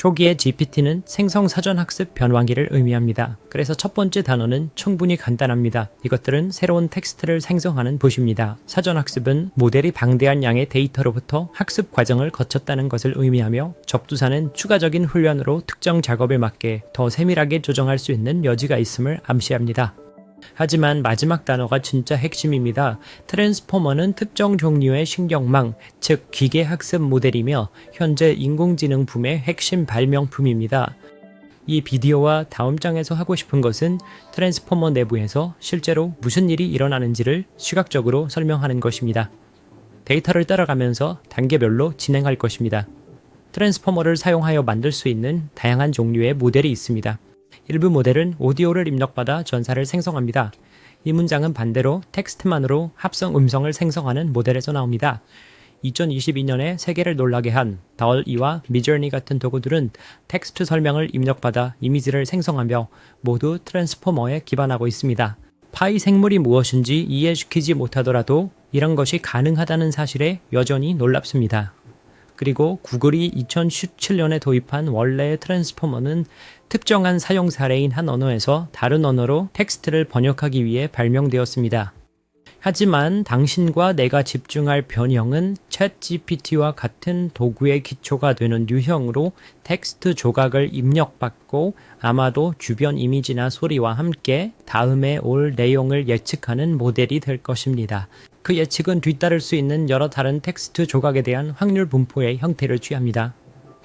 초기의 GPT는 생성 사전 학습 변환기를 의미합니다. 그래서 첫 번째 단어는 충분히 간단합니다. 이것들은 새로운 텍스트를 생성하는 붓입니다. 사전 학습은 모델이 방대한 양의 데이터로부터 학습 과정을 거쳤다는 것을 의미하며 접두사는 추가적인 훈련으로 특정 작업에 맞게 더 세밀하게 조정할 수 있는 여지가 있음을 암시합니다. 하지만 마지막 단어가 진짜 핵심입니다. 트랜스포머는 특정 종류의 신경망, 즉 기계학습 모델이며 현재 인공지능 붐의 핵심 발명품입니다. 이 비디오와 다음 장에서 하고 싶은 것은 트랜스포머 내부에서 실제로 무슨 일이 일어나는지를 시각적으로 설명하는 것입니다. 데이터를 따라가면서 단계별로 진행할 것입니다. 트랜스포머를 사용하여 만들 수 있는 다양한 종류의 모델이 있습니다. 일부 모델은 오디오를 입력받아 전사를 생성합니다. 이 문장은 반대로 텍스트만으로 합성 음성을 생성하는 모델에서 나옵니다. 2022년에 세계를 놀라게 한 DALL-E와 Midjourney 같은 도구들은 텍스트 설명을 입력받아 이미지를 생성하며 모두 트랜스포머에 기반하고 있습니다. 파이 생물이 무엇인지 이해시키지 못하더라도 이런 것이 가능하다는 사실에 여전히 놀랍습니다. 그리고 구글이 2017년에 도입한 원래의 트랜스포머는 특정한 사용 사례인 한 언어에서 다른 언어로 텍스트를 번역하기 위해 발명되었습니다. 하지만 당신과 내가 집중할 변형은 챗GPT와 같은 도구의 기초가 되는 유형으로 텍스트 조각을 입력받고 아마도 주변 이미지나 소리와 함께 다음에 올 내용을 예측하는 모델이 될 것입니다. 그 예측은 뒤따를 수 있는 여러 다른 텍스트 조각에 대한 확률 분포의 형태를 취합니다.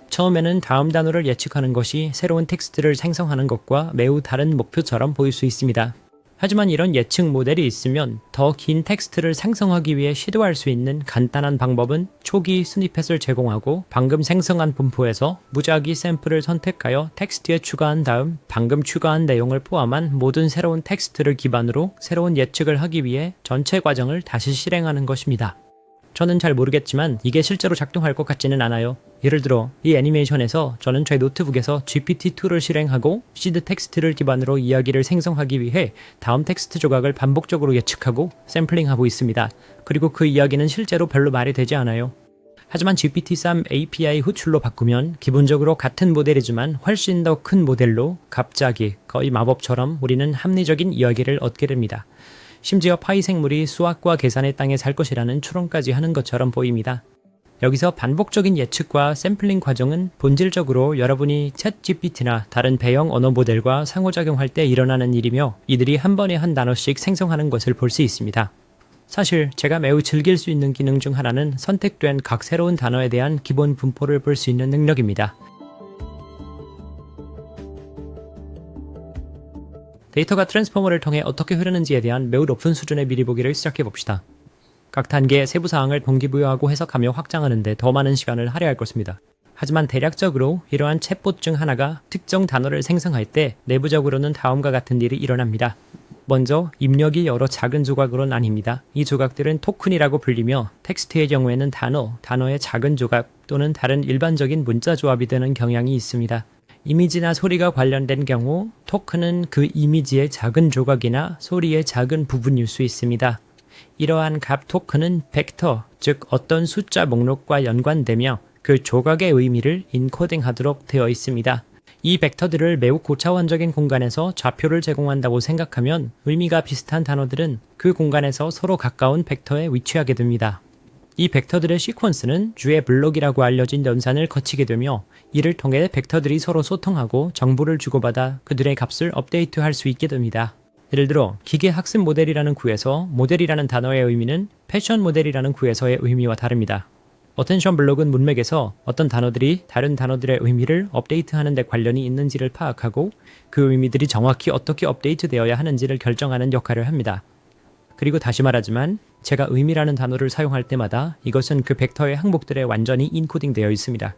처음에는 다음 단어를 예측하는 것이 새로운 텍스트를 생성하는 것과 매우 다른 목표처럼 보일 수 있습니다. 하지만 이런 예측 모델이 있으면 더 긴 텍스트를 생성하기 위해 시도할 수 있는 간단한 방법은 초기 스니펫을 제공하고 방금 생성한 분포에서 무작위 샘플을 선택하여 텍스트에 추가한 다음 방금 추가한 내용을 포함한 모든 새로운 텍스트를 기반으로 새로운 예측을 하기 위해 전체 과정을 다시 실행하는 것입니다. 저는 잘 모르겠지만 이게 실제로 작동할 것 같지는 않아요. 예를 들어 이 애니메이션에서 저는 제 노트북에서 GPT-2를 실행하고 시드 텍스트를 기반으로 이야기를 생성하기 위해 다음 텍스트 조각을 반복적으로 예측하고 샘플링하고 있습니다. 그리고 그 이야기는 실제로 별로 말이 되지 않아요. 하지만 GPT-3 API 호출로 바꾸면 기본적으로 같은 모델이지만 훨씬 더 큰 모델로 갑자기 거의 마법처럼 우리는 합리적인 이야기를 얻게 됩니다. 심지어 파이 생물이 수학과 계산의 땅에 살 것이라는 추론까지 하는 것처럼 보입니다. 여기서 반복적인 예측과 샘플링 과정은 본질적으로 여러분이 챗GPT나 다른 배형 언어 모델과 상호작용할 때 일어나는 일이며 이들이 한 번에 한 단어씩 생성하는 것을 볼 수 있습니다. 사실 제가 매우 즐길 수 있는 기능 중 하나는 선택된 각 새로운 단어에 대한 기본 분포를 볼 수 있는 능력입니다. 데이터가 트랜스포머를 통해 어떻게 흐르는지에 대한 매우 높은 수준의 미리 보기를 시작해봅시다. 각 단계의 세부 사항을 동기부여하고 해석하며 확장하는 데 더 많은 시간을 할애할 것입니다. 하지만 대략적으로 이러한 챗봇 중 하나가 특정 단어를 생성할 때 내부적으로는 다음과 같은 일이 일어납니다. 먼저 입력이 여러 작은 조각으로 나뉩니다. 이 조각들은 토큰이라고 불리며 텍스트의 경우에는 단어의 작은 조각 또는 다른 일반적인 문자 조합이 되는 경향이 있습니다. 이미지나 소리가 관련된 경우 토큰은 그 이미지의 작은 조각이나 소리의 작은 부분일 수 있습니다. 이러한 값 토큰은 벡터, 즉 어떤 숫자 목록과 연관되며 그 조각의 의미를 인코딩하도록 되어 있습니다. 이 벡터들을 매우 고차원적인 공간에서 좌표를 제공한다고 생각하면 의미가 비슷한 단어들은 그 공간에서 서로 가까운 벡터에 위치하게 됩니다. 이 벡터들의 시퀀스는 주의 블록이라고 알려진 연산을 거치게 되며 이를 통해 벡터들이 서로 소통하고 정보를 주고받아 그들의 값을 업데이트할 수 있게 됩니다. 예를 들어 기계 학습 모델이라는 구에서 모델이라는 단어의 의미는 패션 모델이라는 구에서의 의미와 다릅니다. 어텐션 블록은 문맥에서 어떤 단어들이 다른 단어들의 의미를 업데이트하는 데 관련이 있는지를 파악하고 그 의미들이 정확히 어떻게 업데이트되어야 하는지를 결정하는 역할을 합니다. 그리고 다시 말하지만 제가 의미라는 단어를 사용할 때마다 이것은 그 벡터의 항목들에 완전히 인코딩되어 있습니다.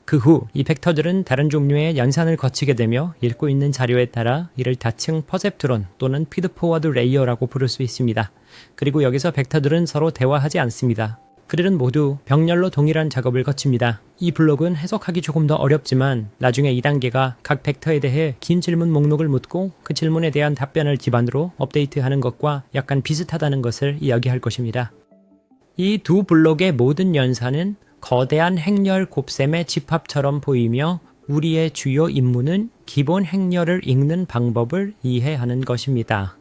그 후 이 벡터들은 다른 종류의 연산을 거치게 되며 읽고 있는 자료에 따라 이를 다층 퍼셉트론 또는 피드포워드 레이어라고 부를 수 있습니다. 그리고 여기서 벡터들은 서로 대화하지 않습니다. 그들은 모두 병렬로 동일한 작업을 거칩니다. 이 블록은 해석하기 조금 더 어렵지만 나중에 2단계가 각 벡터에 대해 긴 질문 목록을 묻고 그 질문에 대한 답변을 기반으로 업데이트하는 것과 약간 비슷하다는 것을 이야기할 것입니다. 이 두 블록의 모든 연산은 거대한 행렬 곱셈의 집합처럼 보이며 우리의 주요 임무는 기본 행렬을 읽는 방법을 이해하는 것입니다.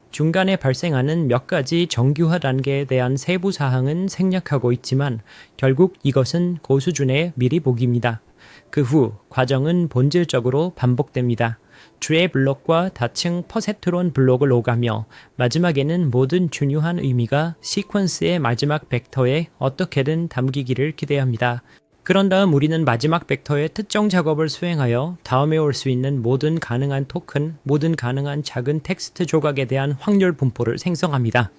중간에 발생하는 몇 가지 정규화 단계에 대한 세부 사항은 생략하고 있지만 결국 이것은 고수준의 미리 보기입니다. 그 후 과정은 본질적으로 반복됩니다. 주의 블록과 다층 퍼셉트론 블록을 오가며 마지막에는 모든 중요한 의미가 시퀀스의 마지막 벡터에 어떻게든 담기기를 기대합니다. 그런 다음 우리는 마지막 벡터의 특정 작업을 수행하여 다음에 올 수 있는 모든 가능한 토큰, 모든 가능한 작은 텍스트 조각에 대한 확률 분포를 생성합니다.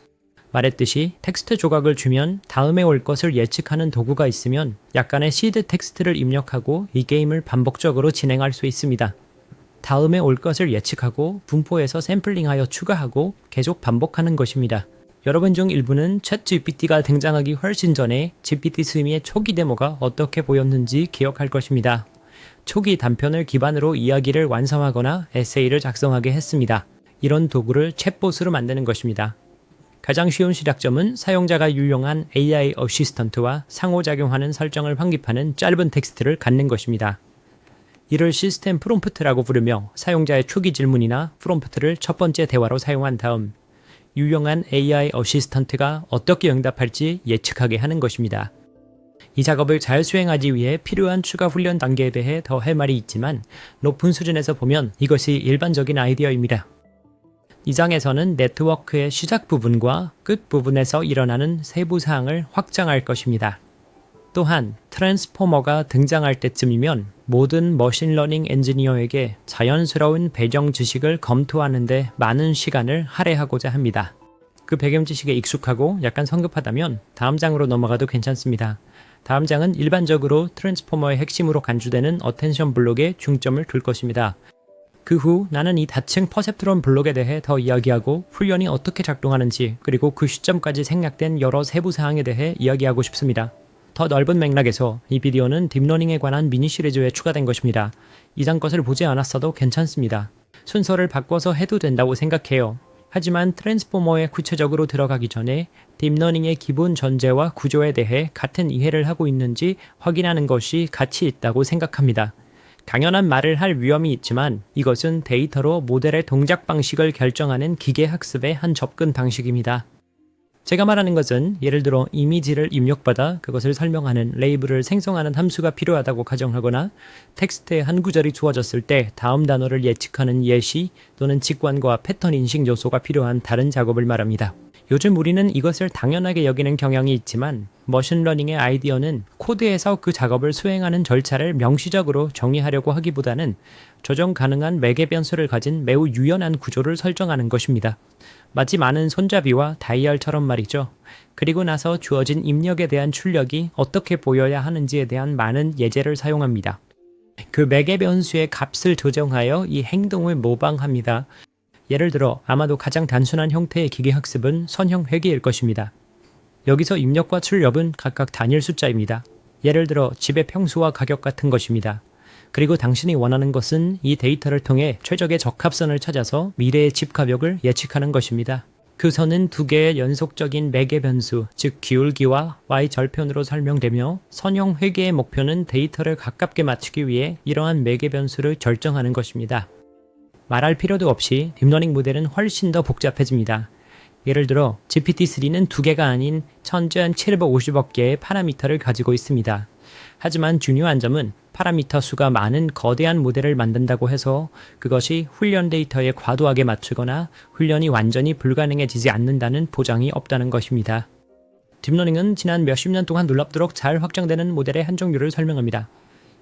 말했듯이 텍스트 조각을 주면 다음에 올 것을 예측하는 도구가 있으면 약간의 시드 텍스트를 입력하고 이 게임을 반복적으로 진행할 수 있습니다. 다음에 올 것을 예측하고 분포에서 샘플링하여 추가하고 계속 반복하는 것입니다. 여러분 중 일부는 챗 GPT가 등장하기 훨씬 전에 GPT-3의 초기 데모가 어떻게 보였는지 기억할 것입니다. 초기 단편을 기반으로 이야기를 완성하거나 에세이를 작성하게 했습니다. 이런 도구를 챗봇으로 만드는 것입니다. 가장 쉬운 시작점은 사용자가 유용한 AI 어시스턴트와 상호작용하는 설정을 확립하는 짧은 텍스트를 갖는 것입니다. 이를 시스템 프롬프트라고 부르며 사용자의 초기 질문이나 프롬프트를 첫 번째 대화로 사용한 다음 유용한 AI 어시스턴트가 어떻게 응답할지 예측하게 하는 것입니다. 이 작업을 잘 수행하기 위해 필요한 추가 훈련 단계에 대해 더 할 말이 있지만 높은 수준에서 보면 이것이 일반적인 아이디어입니다. 이 장에서는 네트워크의 시작 부분과 끝 부분에서 일어나는 세부 사항을 확장할 것입니다. 또한 트랜스포머가 등장할 때쯤이면 모든 머신러닝 엔지니어에게 자연스러운 배경 지식을 검토하는 데 많은 시간을 할애하고자 합니다. 그 배경 지식에 익숙하고 약간 성급하다면 다음 장으로 넘어가도 괜찮습니다. 다음 장은 일반적으로 트랜스포머의 핵심으로 간주되는 어텐션 블록에 중점을 둘 것입니다. 그 후 나는 이 다층 퍼셉트론 블록에 대해 더 이야기하고 훈련이 어떻게 작동하는지 그리고 그 시점까지 생략된 여러 세부 사항에 대해 이야기하고 싶습니다. 더 넓은 맥락에서 이 비디오는 딥러닝에 관한 미니 시리즈에 추가된 것입니다. 이장 것을 보지 않았어도 괜찮습니다. 순서를 바꿔서 해도 된다고 생각해요. 하지만 트랜스포머에 구체적으로 들어가기 전에 딥러닝의 기본 전제와 구조에 대해 같은 이해를 하고 있는지 확인하는 것이 가치 있다고 생각합니다. 당연한 말을 할 위험이 있지만 이것은 데이터로 모델의 동작 방식을 결정하는 기계 학습의 한 접근 방식입니다. 제가 말하는 것은 예를 들어 이미지를 입력받아 그것을 설명하는 레이블을 생성하는 함수가 필요하다고 가정하거나 텍스트의 한 구절이 주어졌을 때 다음 단어를 예측하는 예시 또는 직관과 패턴 인식 요소가 필요한 다른 작업을 말합니다. 요즘 우리는 이것을 당연하게 여기는 경향이 있지만 머신러닝의 아이디어는 코드에서 그 작업을 수행하는 절차를 명시적으로 정의하려고 하기보다는 조정 가능한 매개 변수를 가진 매우 유연한 구조를 설정하는 것입니다. 마치 많은 손잡이와 다이얼처럼 말이죠. 그리고 나서 주어진 입력에 대한 출력이 어떻게 보여야 하는지에 대한 많은 예제를 사용합니다. 그 매개 변수의 값을 조정하여 이 행동을 모방합니다. 예를 들어 아마도 가장 단순한 형태의 기계학습은 선형 회계일 것입니다. 여기서 입력과 출력은 각각 단일 숫자입니다. 예를 들어 집의 평수와 가격 같은 것입니다. 그리고 당신이 원하는 것은 이 데이터를 통해 최적의 적합선을 찾아서 미래의 집 가격을 예측하는 것입니다. 그 선은 두 개의 연속적인 매개 변수, 즉 기울기와 y절편으로 설명되며 선형 회계의 목표는 데이터를 가깝게 맞추기 위해 이러한 매개 변수를 결정하는 것입니다. 말할 필요도 없이 딥러닝 모델은 훨씬 더 복잡해집니다. 예를 들어 GPT-3는 두 개가 아닌 1750억 개의 파라미터를 가지고 있습니다. 하지만 중요한 점은 파라미터 수가 많은 거대한 모델을 만든다고 해서 그것이 훈련 데이터에 과도하게 맞추거나 훈련이 완전히 불가능해지지 않는다는 보장이 없다는 것입니다. 딥러닝은 지난 몇십 년 동안 놀랍도록 잘 확장되는 모델의 한 종류를 설명합니다.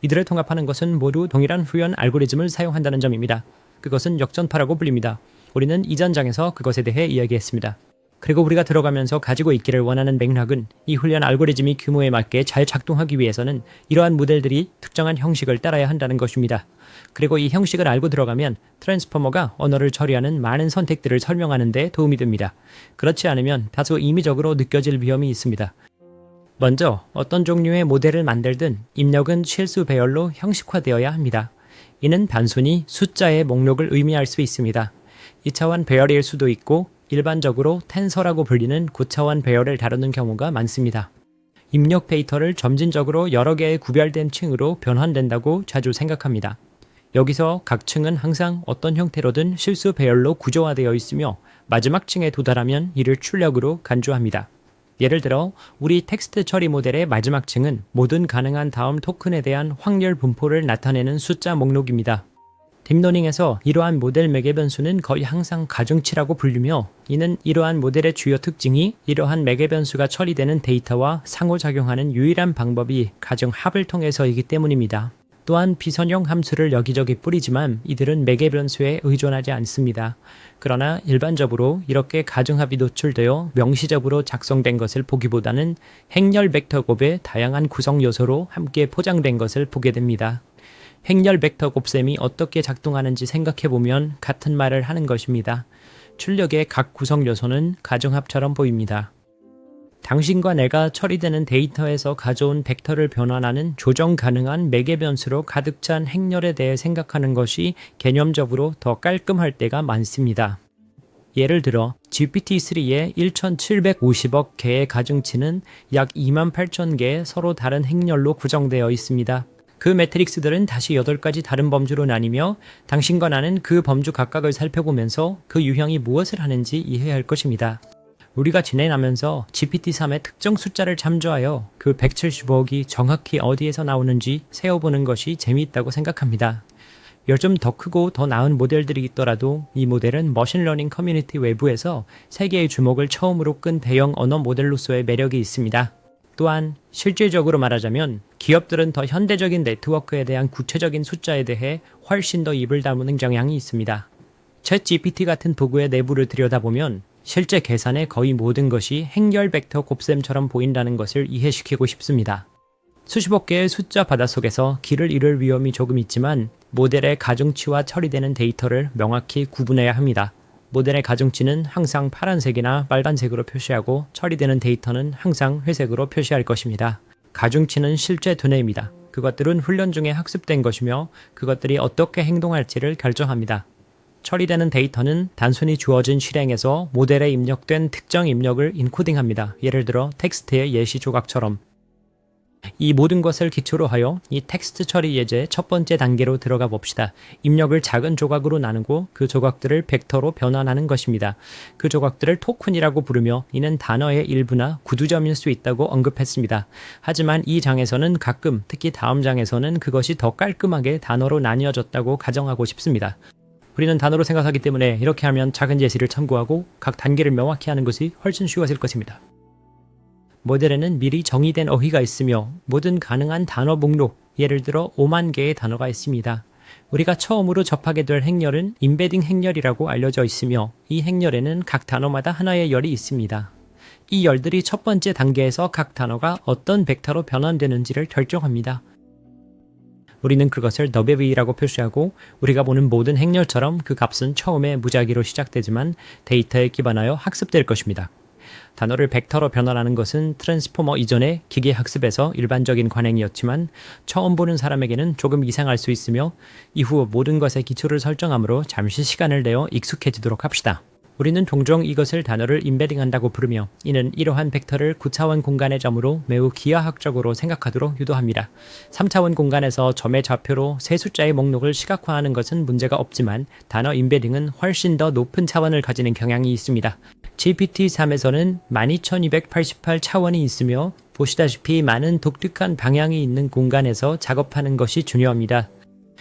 이들을 통합하는 것은 모두 동일한 훈련 알고리즘을 사용한다는 점입니다. 그것은 역전파라고 불립니다. 우리는 이전 장에서 그것에 대해 이야기했습니다. 그리고 우리가 들어가면서 가지고 있기를 원하는 맥락은 이 훈련 알고리즘이 규모에 맞게 잘 작동하기 위해서는 이러한 모델들이 특정한 형식을 따라야 한다는 것입니다. 그리고 이 형식을 알고 들어가면 트랜스포머가 언어를 처리하는 많은 선택들을 설명하는 데 도움이 됩니다. 그렇지 않으면 다소 임의적으로 느껴질 위험이 있습니다. 먼저 어떤 종류의 모델을 만들든 입력은 실수 배열로 형식화되어야 합니다. 이는 단순히 숫자의 목록을 의미할 수 있습니다. 2차원 배열일 수도 있고 일반적으로 텐서라고 불리는 9차원 배열을 다루는 경우가 많습니다. 입력 데이터를 점진적으로 여러 개의 구별된 층으로 변환된다고 자주 생각합니다. 여기서 각 층은 항상 어떤 형태로든 실수 배열로 구조화되어 있으며 마지막 층에 도달하면 이를 출력으로 간주합니다. 예를 들어 우리 텍스트 처리 모델의 마지막 층은 모든 가능한 다음 토큰에 대한 확률 분포를 나타내는 숫자 목록입니다. 딥러닝에서 이러한 모델 매개 변수는 거의 항상 가중치라고 불리며, 이는 이러한 모델의 주요 특징이 이러한 매개 변수가 처리되는 데이터와 상호작용하는 유일한 방법이 가중합을 통해서이기 때문입니다. 또한 비선형 함수를 여기저기 뿌리지만 이들은 매개 변수에 의존하지 않습니다. 그러나 일반적으로 이렇게 가중합이 노출되어 명시적으로 작성된 것을 보기보다는 행렬 벡터 곱의 다양한 구성 요소로 함께 포장된 것을 보게 됩니다. 행렬 벡터 곱셈이 어떻게 작동하는지 생각해보면 같은 말을 하는 것입니다. 출력의 각 구성 요소는 가중합처럼 보입니다. 당신과 내가 처리되는 데이터에서 가져온 벡터를 변환하는 조정 가능한 매개 변수로 가득 찬 행렬에 대해 생각하는 것이 개념적으로 더 깔끔할 때가 많습니다. 예를 들어 GPT-3의 1750억 개의 가중치는 약 28,000개의 서로 다른 행렬로 구성되어 있습니다. 그 매트릭스들은 다시 8가지 다른 범주로 나뉘며 당신과 나는 그 범주 각각을 살펴보면서 그 유형이 무엇을 하는지 이해할 것입니다. 우리가 지내가면서 GPT-3의 특정 숫자를 참조하여 그 175억이 정확히 어디에서 나오는지 세어보는 것이 재미있다고 생각합니다. 요즘 더 크고 더 나은 모델들이 있더라도 이 모델은 머신러닝 커뮤니티 외부에서 세계의 주목을 처음으로 끈 대형 언어 모델로서의 매력이 있습니다. 또한 실질적으로 말하자면 기업들은 더 현대적인 네트워크에 대한 구체적인 숫자에 대해 훨씬 더 입을 다무는 경향이 있습니다. 챗GPT 같은 도구의 내부를 들여다보면 실제 계산의 거의 모든 것이 행렬 벡터 곱셈처럼 보인다는 것을 이해시키고 싶습니다. 수십억 개의 숫자 바닷속에서 길을 잃을 위험이 조금 있지만 모델의 가중치와 처리되는 데이터를 명확히 구분해야 합니다. 모델의 가중치는 항상 파란색이나 빨간색으로 표시하고 처리되는 데이터는 항상 회색으로 표시할 것입니다. 가중치는 실제 두뇌입니다. 그것들은 훈련 중에 학습된 것이며 그것들이 어떻게 행동할지를 결정합니다. 처리되는 데이터는 단순히 주어진 실행에서 모델에 입력된 특정 입력을 인코딩합니다. 예를 들어 텍스트의 예시 조각처럼. 이 모든 것을 기초로 하여 이 텍스트 처리 예제의 첫 번째 단계로 들어가 봅시다. 입력을 작은 조각으로 나누고 그 조각들을 벡터로 변환하는 것입니다. 그 조각들을 토큰이라고 부르며 이는 단어의 일부나 구두점일 수 있다고 언급했습니다. 하지만 이 장에서는 가끔, 특히 다음 장에서는 그것이 더 깔끔하게 단어로 나뉘어졌다고 가정하고 싶습니다. 우리는 단어로 생각하기 때문에 이렇게 하면 작은 예시를 참고하고 각 단계를 명확히 하는 것이 훨씬 쉬워질 것입니다. 모델에는 미리 정의된 어휘가 있으며 모든 가능한 단어 목록, 예를 들어 5만 개의 단어가 있습니다. 우리가 처음으로 접하게 될 행렬은 임베딩 행렬이라고 알려져 있으며 이 행렬에는 각 단어마다 하나의 열이 있습니다. 이 열들이 첫 번째 단계에서 각 단어가 어떤 벡터로 변환되는지를 결정합니다. 우리는 그것을 WV라고 표시하고 우리가 보는 모든 행렬처럼 그 값은 처음에 무작위로 시작되지만 데이터에 기반하여 학습될 것입니다. 단어를 벡터로 변환하는 것은 트랜스포머 이전의 기계 학습에서 일반적인 관행이었지만 처음 보는 사람에게는 조금 이상할 수 있으며 이후 모든 것의 기초를 설정하므로 잠시 시간을 내어 익숙해지도록 합시다. 우리는 종종 이것을 단어를 임베딩한다고 부르며 이는 이러한 벡터를 9차원 공간의 점으로 매우 기하학적으로 생각하도록 유도합니다. 3차원 공간에서 점의 좌표로 세 숫자의 목록을 시각화하는 것은 문제가 없지만 단어 임베딩은 훨씬 더 높은 차원을 가지는 경향이 있습니다. GPT-3에서는 12288 차원이 있으며 보시다시피 많은 독특한 방향이 있는 공간에서 작업하는 것이 중요합니다.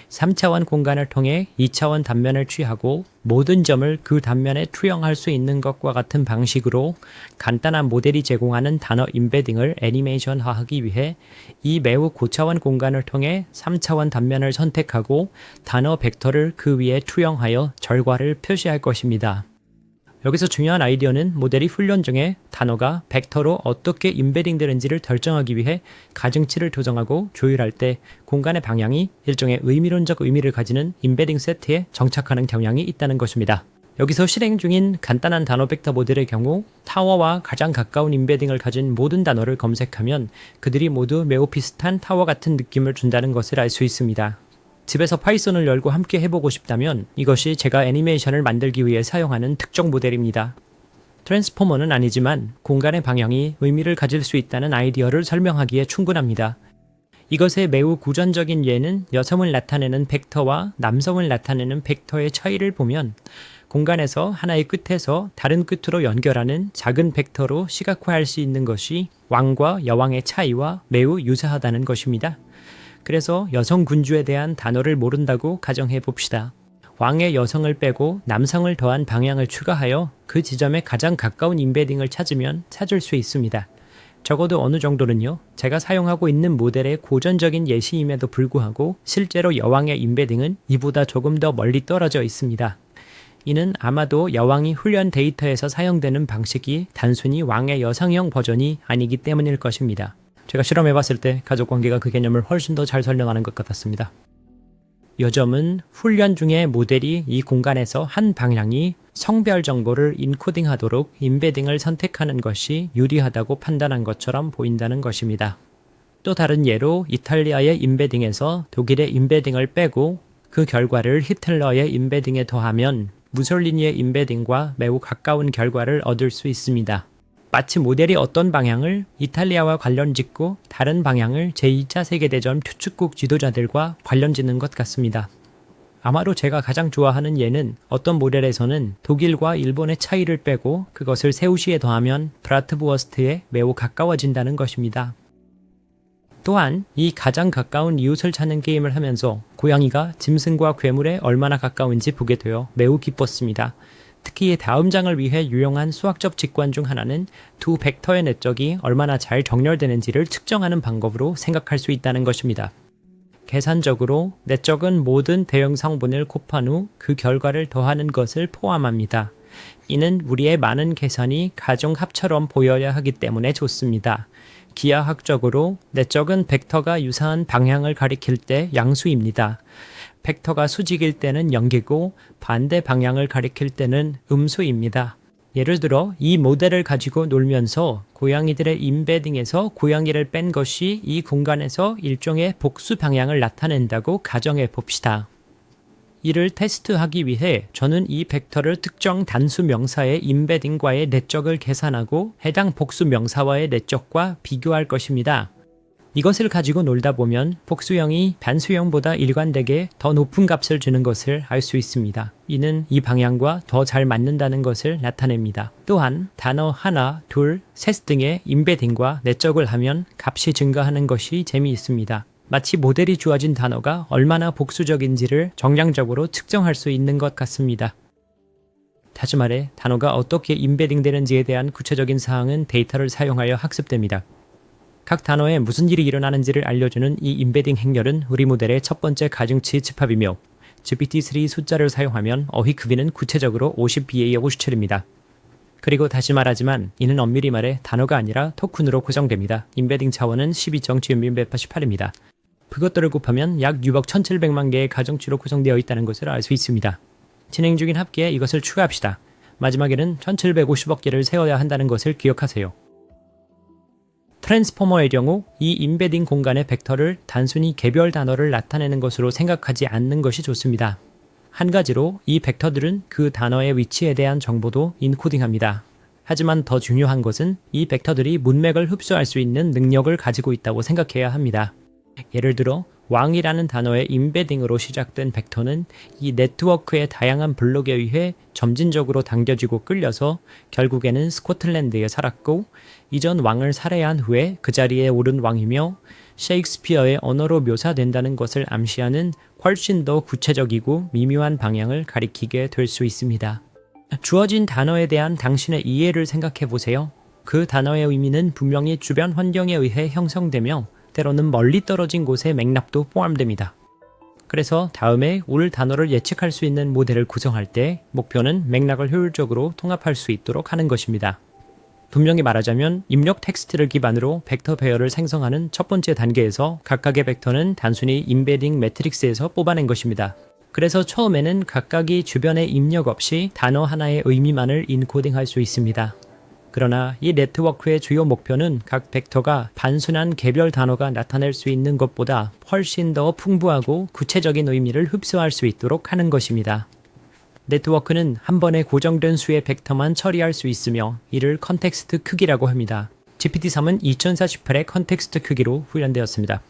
3차원 공간을 통해 2차원 단면을 취하고 모든 점을 그 단면에 투영할 수 있는 것과 같은 방식으로 간단한 모델이 제공하는 단어 임베딩을 애니메이션화하기 위해 이 매우 고차원 공간을 통해 3차원 단면을 선택하고 단어 벡터를 그 위에 투영하여 결과를 표시할 것입니다. 여기서 중요한 아이디어는 모델이 훈련 중에 단어가 벡터로 어떻게 임베딩 되는지를 결정하기 위해 가중치를 조정하고 조율할 때 공간의 방향이 일종의 의미론적 의미를 가지는 임베딩 세트에 정착하는 경향이 있다는 것입니다. 여기서 실행 중인 간단한 단어 벡터 모델의 경우 타워와 가장 가까운 임베딩을 가진 모든 단어를 검색하면 그들이 모두 매우 비슷한 타워 같은 느낌을 준다는 것을 알 수 있습니다. 집에서 파이썬을 열고 함께 해보고 싶다면 이것이 제가 애니메이션을 만들기 위해 사용하는 특정 모델입니다. 트랜스포머는 아니지만 공간의 방향이 의미를 가질 수 있다는 아이디어를 설명하기에 충분합니다. 이것의 매우 구전적인 예는 여성을 나타내는 벡터와 남성을 나타내는 벡터의 차이를 보면 공간에서 하나의 끝에서 다른 끝으로 연결하는 작은 벡터로 시각화할 수 있는 것이 왕과 여왕의 차이와 매우 유사하다는 것입니다. 그래서 여성 군주에 대한 단어를 모른다고 가정해 봅시다. 왕의 여성을 빼고 남성을 더한 방향을 추가하여 그 지점에 가장 가까운 임베딩을 찾으면 찾을 수 있습니다. 적어도 어느 정도는요, 제가 사용하고 있는 모델의 고전적인 예시임에도 불구하고 실제로 여왕의 임베딩은 이보다 조금 더 멀리 떨어져 있습니다. 이는 아마도 여왕이 훈련 데이터에서 사용되는 방식이 단순히 왕의 여성형 버전이 아니기 때문일 것입니다. 제가 실험해봤을 때 가족관계가 그 개념을 훨씬 더 잘 설명하는 것 같았습니다. 요점은 훈련 중에 모델이 이 공간에서 한 방향이 성별 정보를 인코딩하도록 임베딩을 선택하는 것이 유리하다고 판단한 것처럼 보인다는 것입니다. 또 다른 예로 이탈리아의 임베딩에서 독일의 임베딩을 빼고 그 결과를 히틀러의 임베딩에 더하면 무솔리니의 임베딩과 매우 가까운 결과를 얻을 수 있습니다. 마치 모델이 어떤 방향을 이탈리아와 관련 짓고 다른 방향을 제2차 세계대전 추측국 지도자들과 관련 짓는 것 같습니다. 아마도 제가 가장 좋아하는 예는 어떤 모델에서는 독일과 일본의 차이를 빼고 그것을 세우시에 더하면 브라트부어스트에 매우 가까워진다는 것입니다. 또한 이 가장 가까운 이웃을 찾는 게임을 하면서 고양이가 짐승과 괴물에 얼마나 가까운지 보게 되어 매우 기뻤습니다. 특히 다음 장을 위해 유용한 수학적 직관 중 하나는 두 벡터의 내적이 얼마나 잘 정렬되는지를 측정하는 방법으로 생각할 수 있다는 것입니다. 계산적으로 내적은 모든 대형 성분을 곱한 후 그 결과를 더하는 것을 포함합니다. 이는 우리의 많은 계산이 가중합처럼 보여야 하기 때문에 좋습니다. 기하학적으로 내적은 벡터가 유사한 방향을 가리킬 때 양수입니다. 벡터가 수직일 때는 영기고 반대 방향을 가리킬 때는 음수입니다. 예를 들어 이 모델을 가지고 놀면서 고양이들의 임베딩에서 고양이를 뺀 것이 이 공간에서 일종의 복수 방향을 나타낸다고 가정해 봅시다. 이를 테스트하기 위해 저는 이 벡터를 특정 단수 명사의 임베딩과의 내적을 계산하고 해당 복수 명사와의 내적과 비교할 것입니다. 이것을 가지고 놀다 보면 복수형이 단수형보다 일관되게 더 높은 값을 주는 것을 알 수 있습니다. 이는 이 방향과 더 잘 맞는다는 것을 나타냅니다. 또한 단어 하나, 둘, 셋 등의 임베딩과 내적을 하면 값이 증가하는 것이 재미있습니다. 마치 모델이 주어진 단어가 얼마나 복수적인지를 정량적으로 측정할 수 있는 것 같습니다. 다시 말해 단어가 어떻게 임베딩 되는지에 대한 구체적인 사항은 데이터를 사용하여 학습됩니다. 각 단어에 무슨 일이 일어나는지를 알려주는 이 임베딩 행렬은 우리 모델의 첫 번째 가중치 집합이며 GPT-3 숫자를 사용하면 어휘 크기는 구체적으로 50BA57입니다. 그리고 다시 말하지만 이는 엄밀히 말해 단어가 아니라 토큰으로 구성됩니다. 임베딩 차원은 12.GMB188입니다. 그것들을 곱하면 약 6억 1700만 개의 가중치로 구성되어 있다는 것을 알 수 있습니다. 진행 중인 합계에 이것을 추가합시다. 마지막에는 1750억 개를 세워야 한다는 것을 기억하세요. 트랜스포머의 경우 이 임베딩 공간의 벡터를 단순히 개별 단어를 나타내는 것으로 생각하지 않는 것이 좋습니다. 한 가지로 이 벡터들은 그 단어의 위치에 대한 정보도 인코딩합니다. 하지만 더 중요한 것은 이 벡터들이 문맥을 흡수할 수 있는 능력을 가지고 있다고 생각해야 합니다. 예를 들어 왕이라는 단어의 임베딩으로 시작된 벡터는 이 네트워크의 다양한 블록에 의해 점진적으로 당겨지고 끌려서 결국에는 스코틀랜드에 살았고 이전 왕을 살해한 후에 그 자리에 오른 왕이며 셰익스피어의 언어로 묘사된다는 것을 암시하는 훨씬 더 구체적이고 미묘한 방향을 가리키게 될 수 있습니다. 주어진 단어에 대한 당신의 이해를 생각해 보세요. 그 단어의 의미는 분명히 주변 환경에 의해 형성되며 때로는 멀리 떨어진 곳의 맥락도 포함됩니다. 그래서 다음에 올 단어를 예측할 수 있는 모델을 구성할 때 목표는 맥락을 효율적으로 통합할 수 있도록 하는 것입니다. 분명히 말하자면 입력 텍스트를 기반으로 벡터 배열을 생성하는 첫 번째 단계에서 각각의 벡터는 단순히 임베딩 매트릭스에서 뽑아낸 것입니다. 그래서 처음에는 각각이 주변에 입력 없이 단어 하나의 의미만을 인코딩할 수 있습니다. 그러나 이 네트워크의 주요 목표는 각 벡터가 단순한 개별 단어가 나타낼 수 있는 것보다 훨씬 더 풍부하고 구체적인 의미를 흡수할 수 있도록 하는 것입니다. 네트워크는 한 번에 고정된 수의 벡터만 처리할 수 있으며 이를 컨텍스트 크기라고 합니다. GPT-3은 2048의 컨텍스트 크기로 훈련되었습니다.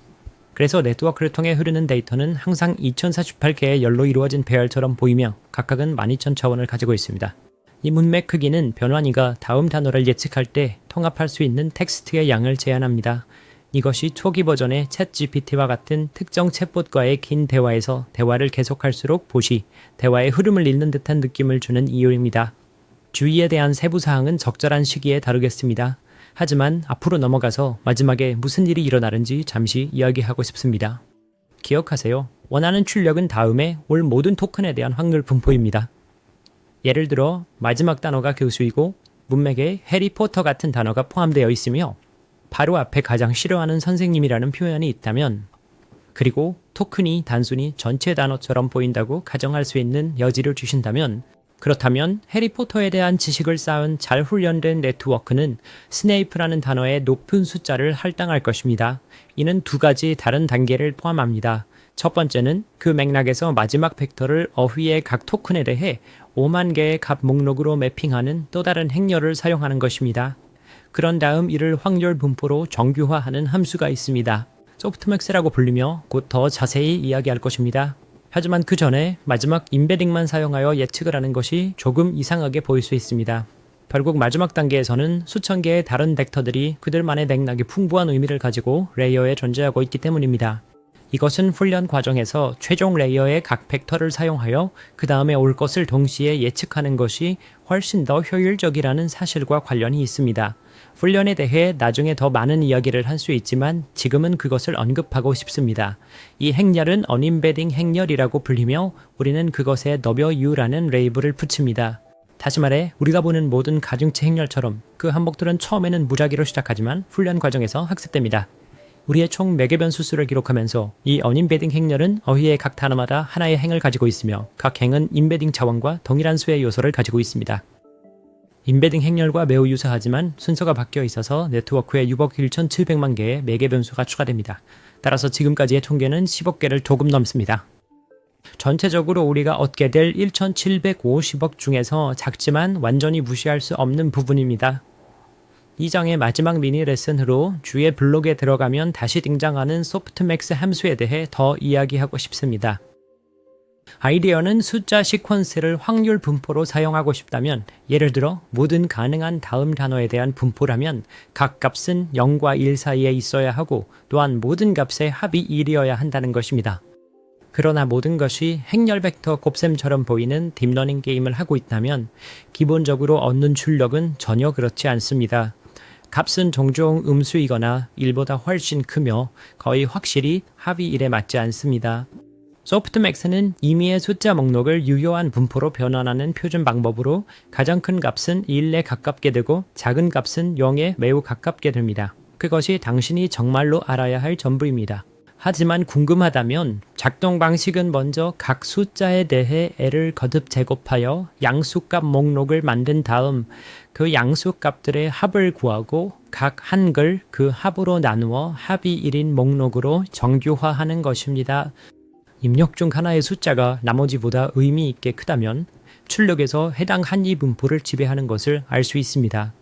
그래서 네트워크를 통해 흐르는 데이터는 항상 2048개의 열로 이루어진 배열처럼 보이며 각각은 12000차원을 가지고 있습니다. 이 문맥 크기는 변환이가 다음 단어를 예측할 때 통합할 수 있는 텍스트의 양을 제한합니다. 이것이 초기 버전의 챗GPT와 같은 특정 챗봇과의 긴 대화에서 대화를 계속할수록 봇이 대화의 흐름을 잃는 듯한 느낌을 주는 이유입니다. 주의에 대한 세부 사항은 적절한 시기에 다루겠습니다. 하지만 앞으로 넘어가서 마지막에 무슨 일이 일어나는지 잠시 이야기하고 싶습니다. 기억하세요. 원하는 출력은 다음에 올 모든 토큰에 대한 확률 분포입니다. 예를 들어 마지막 단어가 교수이고 문맥에 해리포터 같은 단어가 포함되어 있으며 바로 앞에 가장 싫어하는 선생님이라는 표현이 있다면, 그리고 토큰이 단순히 전체 단어처럼 보인다고 가정할 수 있는 여지를 주신다면, 그렇다면 해리포터에 대한 지식을 쌓은 잘 훈련된 네트워크는 스네이프라는 단어의 높은 숫자를 할당할 것입니다. 이는 두 가지 다른 단계를 포함합니다. 첫 번째는 그 맥락에서 마지막 벡터를 어휘의 각 토큰에 대해 5만 개의 값 목록으로 매핑하는 또 다른 행렬을 사용하는 것입니다. 그런 다음 이를 확률 분포로 정규화하는 함수가 있습니다. 소프트맥스라고 불리며 곧 더 자세히 이야기할 것입니다. 하지만 그 전에 마지막 임베딩만 사용하여 예측을 하는 것이 조금 이상하게 보일 수 있습니다. 결국 마지막 단계에서는 수천 개의 다른 벡터들이 그들만의 맥락이 풍부한 의미를 가지고 레이어에 존재하고 있기 때문입니다. 이것은 훈련 과정에서 최종 레이어의 각 벡터를 사용하여 그 다음에 올 것을 동시에 예측하는 것이 훨씬 더 효율적이라는 사실과 관련이 있습니다. 훈련에 대해 나중에 더 많은 이야기를 할 수 있지만 지금은 그것을 언급하고 싶습니다. 이 행렬은 언임베딩 행렬이라고 불리며 우리는 그것에 WU라는 레이블을 붙입니다. 다시 말해 우리가 보는 모든 가중치 행렬처럼 그 항목들은 처음에는 무작위로 시작하지만 훈련 과정에서 학습됩니다. 우리의 총 매개 변수 수를 기록하면서 이 언임베딩 행렬은 어휘의 각 단어마다 하나의 행을 가지고 있으며 각 행은 임베딩 차원과 동일한 수의 요소를 가지고 있습니다. 임베딩 행렬과 매우 유사하지만 순서가 바뀌어 있어서 네트워크에 6억 1,700만 개의 매개 변수가 추가됩니다. 따라서 지금까지의 통계는 10억 개를 조금 넘습니다. 전체적으로 우리가 얻게 될 1,750억 중에서 작지만 완전히 무시할 수 없는 부분입니다. 이 장의 마지막 미니 레슨으로 주의 블록에 들어가면 다시 등장하는 소프트맥스 함수에 대해 더 이야기하고 싶습니다. 아이디어는 숫자 시퀀스를 확률 분포로 사용하고 싶다면, 예를 들어 모든 가능한 다음 단어에 대한 분포라면 각 값은 0과 1 사이에 있어야 하고 또한 모든 값의 합이 1이어야 한다는 것입니다. 그러나 모든 것이 행렬 벡터 곱셈처럼 보이는 딥러닝 게임을 하고 있다면 기본적으로 얻는 출력은 전혀 그렇지 않습니다. 값은 종종 음수이거나 1보다 훨씬 크며 거의 확실히 합이 1에 맞지 않습니다. 소프트맥스는 임의의 숫자 목록을 유효한 분포로 변환하는 표준 방법으로 가장 큰 값은 1에 가깝게 되고 작은 값은 0에 매우 가깝게 됩니다. 그것이 당신이 정말로 알아야 할 전부입니다. 하지만 궁금하다면 작동 방식은 먼저 각 숫자에 대해 L을 거듭 제곱하여 양수값 목록을 만든 다음 그 양수값들의 합을 구하고 각 한글 그 합으로 나누어 합이 1인 목록으로 정규화하는 것입니다. 입력 중 하나의 숫자가 나머지보다 의미 있게 크다면 출력에서 해당 한이 분포를 지배하는 것을 알 수 있습니다.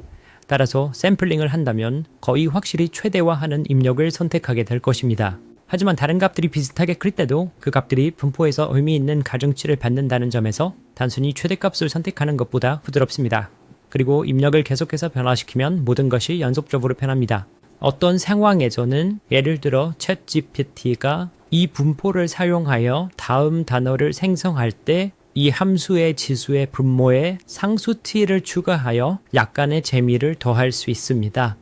따라서 샘플링을 한다면 거의 확실히 최대화하는 입력을 선택하게 될 것입니다. 하지만 다른 값들이 비슷하게 클 때도 그 값들이 분포에서 의미 있는 가중치를 받는다는 점에서 단순히 최대값을 선택하는 것보다 부드럽습니다. 그리고 입력을 계속해서 변화시키면 모든 것이 연속적으로 변합니다. 어떤 상황에서는 예를 들어 챗GPT가 이 분포를 사용하여 다음 단어를 생성할 때 이 함수의 지수의 분모에 상수 t를 추가하여 약간의 재미를 더할 수 있습니다.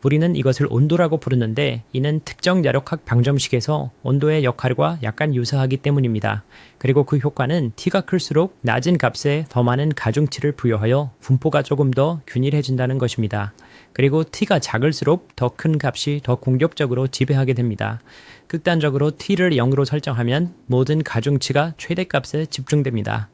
우리는 이것을 온도라고 부르는데 이는 특정 야력학 방정식에서 온도의 역할과 약간 유사하기 때문입니다. 그리고 그 효과는 t가 클수록 낮은 값에 더 많은 가중치를 부여하여 분포가 조금 더 균일해진다는 것입니다. 그리고 t가 작을수록 더 큰 값이 더 공격적으로 지배하게 됩니다. 극단적으로 t를 0으로 설정하면 모든 가중치가 최대값에 집중됩니다.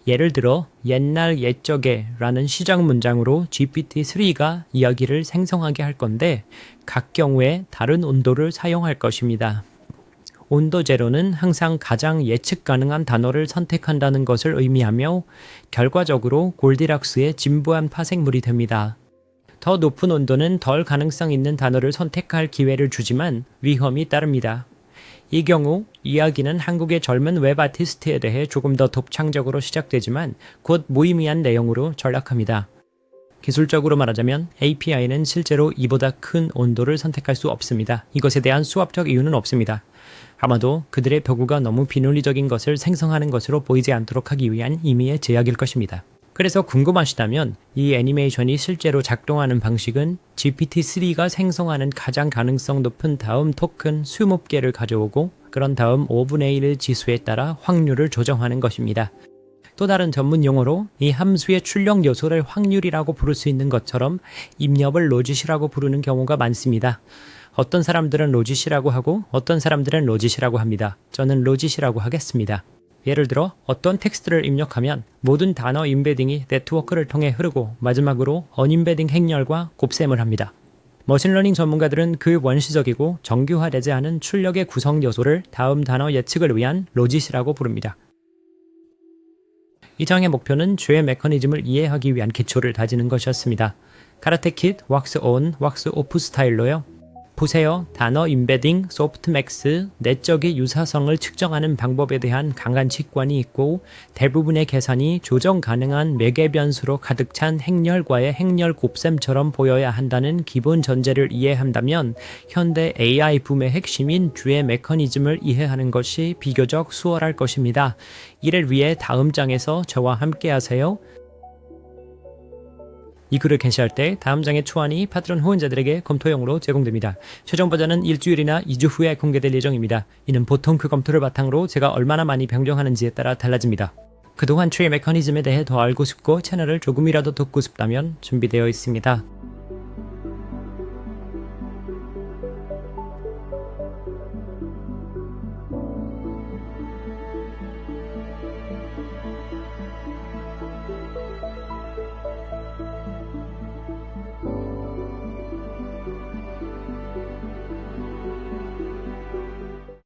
예를 들어 옛날 옛적에 라는 시작 문장으로 GPT-3가 이야기를 생성하게 할 건데 각 경우에 다른 온도를 사용할 것입니다. 온도 제로는 항상 가장 예측 가능한 단어를 선택한다는 것을 의미하며 결과적으로 골디락스의 진부한 파생물이 됩니다. 더 높은 온도는 덜 가능성 있는 단어를 선택할 기회를 주지만 위험이 따릅니다. 이 경우 이야기는 한국의 젊은 웹 아티스트에 대해 조금 더 독창적으로 시작되지만 곧 무의미한 내용으로 전락합니다. 기술적으로 말하자면 API는 실제로 이보다 큰 온도를 선택할 수 없습니다. 이것에 대한 수학적 이유는 없습니다. 아마도 그들의 벽우가 너무 비논리적인 것을 생성하는 것으로 보이지 않도록 하기 위한 임의의 제약일 것입니다. 그래서 궁금하시다면 이 애니메이션이 실제로 작동하는 방식은 GPT-3가 생성하는 가장 가능성 높은 다음 토큰 20개를 가져오고 그런 다음 5분의 1 지수에 따라 확률을 조정하는 것입니다. 또 다른 전문 용어로 이 함수의 출력 요소를 확률이라고 부를 수 있는 것처럼 입력을 로짓이라고 부르는 경우가 많습니다. 어떤 사람들은 로짓이라고 하고 어떤 사람들은 로짓이라고 합니다. 저는 로짓이라고 하겠습니다. 예를 들어 어떤 텍스트를 입력하면 모든 단어 임베딩이 네트워크를 통해 흐르고 마지막으로 언임베딩 행렬과 곱셈을 합니다. 머신러닝 전문가들은 그 원시적이고 정규화되지 않은 출력의 구성 요소를 다음 단어 예측을 위한 로짓이라고 부릅니다. 이 장의 목표는 주의 메커니즘을 이해하기 위한 기초를 다지는 것이었습니다. 카라테 킷, 왁스 온, 왁스 오프 스타일로요. 보세요. 단어 임베딩, 소프트맥스, 내적의 유사성을 측정하는 방법에 대한 강한 직관이 있고 대부분의 계산이 조정 가능한 매개 변수로 가득 찬 행렬과의 행렬 곱셈처럼 보여야 한다는 기본 전제를 이해한다면 현대 AI 붐의 핵심인 주의 메커니즘을 이해하는 것이 비교적 수월할 것입니다. 이를 위해 다음 장에서 저와 함께 하세요. 이 글을 게시할 때 다음 장의 초안이 파트론 후원자들에게 검토용으로 제공됩니다. 최종 버전은 일주일이나 2주 후에 공개될 예정입니다. 이는 보통 그 검토를 바탕으로 제가 얼마나 많이 변경하는지에 따라 달라집니다. 그동안 트리 메커니즘에 대해 더 알고 싶고 채널을 조금이라도 돕고 싶다면 준비되어 있습니다.